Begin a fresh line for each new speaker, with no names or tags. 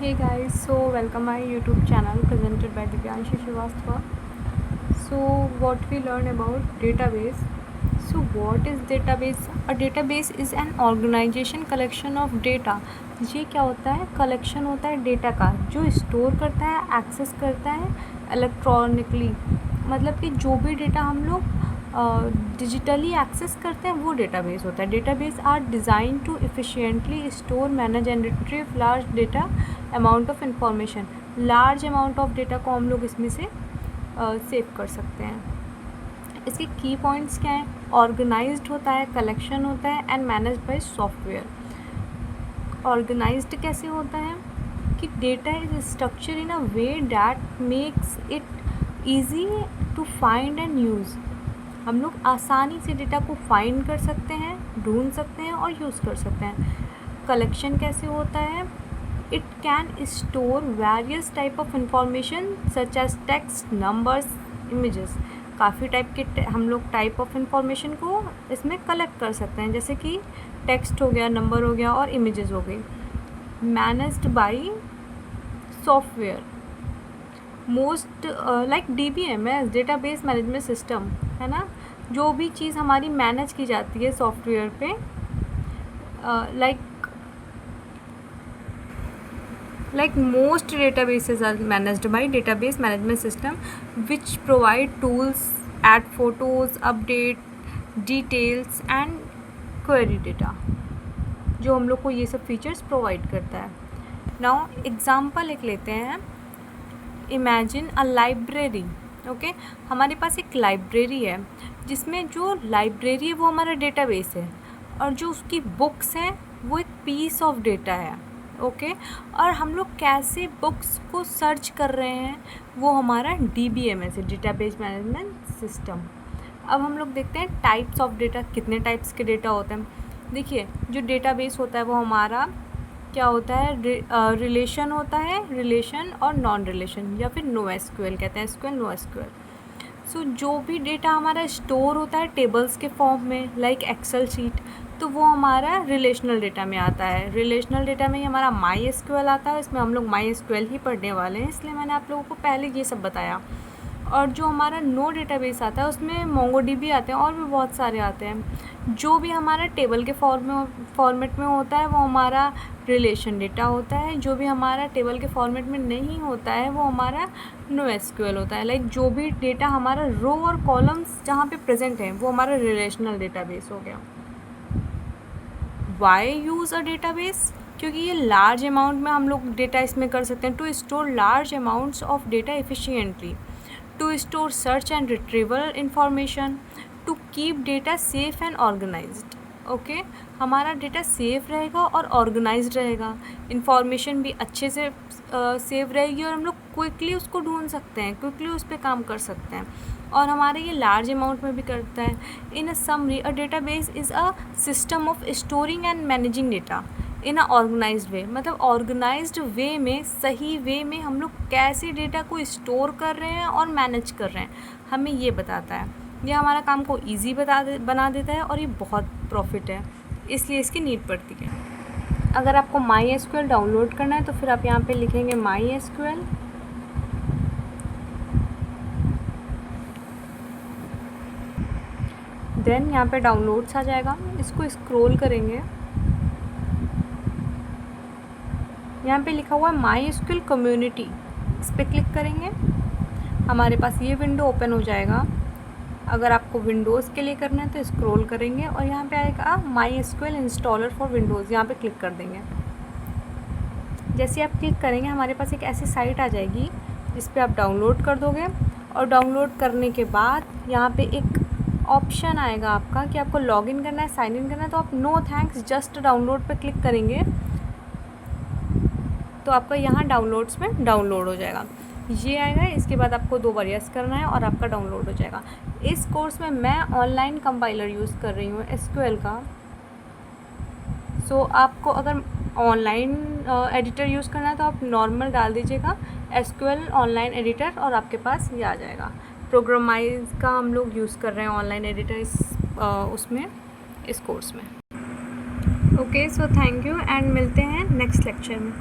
Hey guys, so welcome my YouTube channel presented by Divyanshi Srivastava. So what we learn about database. So what is database? A database is an organization collection of data. ये क्या होता है? Collection होता है data का जो store करता है, एक्सेस करता है इलेक्ट्रॉनिकली। मतलब कि जो भी डेटा हम लोग डिजिटली एक्सेस करते हैं वो डेटाबेस होता है। Database are design to efficiently store, manage and retrieve large data amount of information. Large amount of data को हम लोग इसमें से सेव कर सकते हैं। इसके की पॉइंट्स क्या हैं? ऑर्गेनाइज्ड होता है, कलेक्शन होता है and managed by software. Organized कैसे होता है कि data is structure in a way that makes it easy to find and use. हम लोग आसानी से डेटा को फाइंड कर सकते हैं, ढूंढ सकते हैं और यूज़ कर सकते हैं। कलेक्शन कैसे होता है? It can store various type of information such as text, numbers, images. काफ़ी टाइप के हम लोग टाइप ऑफ इंफॉर्मेशन को इसमें कलेक्ट कर सकते हैं, जैसे कि टेक्स्ट हो गया, नंबर हो गया और इमेजेस हो गई। Managed by software, most like DBMS, database management system, है ना। जो भी चीज़ हमारी मैनेज की जाती है सॉफ्टवेयर पे, like most databases are managed by database management system which provide tools, add photos, update details and query data, जो हम लोग को ये सब फीचर्स प्रोवाइड करता है। नाउ एग्जांपल एक लेते हैं। Imagine a library. ओके, हमारे पास एक लाइब्रेरी है जिसमें जो लाइब्रेरी है वो हमारा डेटाबेस है और जो उसकी बुक्स हैं वो एक पीस ऑफ डेटा है। ओके, और हम लोग कैसे बुक्स को सर्च कर रहे हैं वो हमारा DBMS है, डेटाबेस मैनेजमेंट सिस्टम। अब हम लोग देखते हैं टाइप्स ऑफ डेटा, कितने टाइप्स के डेटा होते हैं। देखिए, जो डेटाबेस होता है वो हमारा क्या होता है? रिलेशन होता है, रिलेशन और नॉन रिलेशन, या फिर नो SQL कहते हैं, SQL नो SQL। सो जो भी डेटा हमारा स्टोर होता है टेबल्स के फॉर्म में, लाइक एक्सेल शीट, तो वो हमारा रिलेशनल डेटा में आता है। रिलेशनल डेटा में ही हमारा MySQL आता है, इसमें हम लोग MySQL ही पढ़ने वाले हैं, इसलिए मैंने आप लोगों को पहले ये सब बताया। और जो हमारा नो डेटाबेस आता है उसमें MongoDB आते हैं और भी बहुत सारे आते हैं। जो भी हमारा टेबल के फॉर्मेट में होता है वो हमारा रिलेशन डेटा होता है। जो भी हमारा टेबल के फॉर्मेट में नहीं होता है वो हमारा नो SQL होता है। लाइक जो भी डेटा हमारा रो और कॉलम्स जहाँ पे प्रेजेंट है वो हमारा रिलेशनल डेटाबेस हो गया। Why use a database? क्योंकि ये लार्ज अमाउंट में हम लोग डेटा इसमें कर सकते हैं। To store large amounts of data efficiently, to store search and retrieval information, to keep data safe and organized. Okay, हमारा डेटा सेफ रहेगा और ऑर्गेनाइज्ड रहेगा, इंफॉर्मेशन भी अच्छे से सेव रहेगी और हम लोग क्विकली उसको ढूंढ सकते हैं, क्विकली उस पर काम कर सकते हैं। और हमारे ये लार्ज अमाउंट में भी करता है। In a summary, a database is a system of storing and managing data in a organised way. मतलब ऑर्गेनाइज्ड वे में, सही वे में हम लोग कैसे डेटा को स्टोर कर रहे हैं और मैनेज कर रहे हैं, हमें ये बताता है। ये हमारा काम को ईजी बना देता है और ये बहुत प्रॉफिट है, इसलिए इसकी नीड पड़ती है। अगर आपको MySQL डाउनलोड करना है तो फिर आप यहाँ पे लिखेंगे MySQL, देन यहाँ पे डाउनलोड्स आ जाएगा। इसको स्क्रॉल करेंगे, यहाँ पे लिखा हुआ है MySQL कम्युनिटी, इस पर क्लिक करेंगे, हमारे पास ये विंडो ओपन हो जाएगा। अगर आपको विंडोज़ के लिए करना है तो स्क्रॉल करेंगे और यहाँ पे आएगा MySQL इंस्टॉलर फॉर विंडोज़, यहाँ पे क्लिक कर देंगे। जैसे आप क्लिक करेंगे हमारे पास एक ऐसी साइट आ जाएगी जिस पे आप डाउनलोड कर दोगे। और डाउनलोड करने के बाद यहाँ पे एक ऑप्शन आएगा आपका कि आपको लॉगिन करना है, साइन इन करना है, तो आप नो थैंक्स जस्ट डाउनलोड पे क्लिक करेंगे तो आपका यहाँ डाउनलोड्स में डाउनलोड हो जाएगा। ये आएगा, इसके बाद आपको 2 बार यस करना है और आपका डाउनलोड हो जाएगा। इस कोर्स में मैं ऑनलाइन कंपाइलर यूज़ कर रही हूँ SQL का। सो आपको अगर ऑनलाइन एडिटर यूज़ करना है तो आप नॉर्मल डाल दीजिएगा SQL ऑनलाइन एडिटर और आपके पास ये आ जाएगा। प्रोग्रामाइज का हम लोग यूज़ कर रहे हैं ऑनलाइन एडिटर उसमें, इस कोर्स में। Okay, so thank you and मिलते हैं नेक्स्ट लेक्चर में।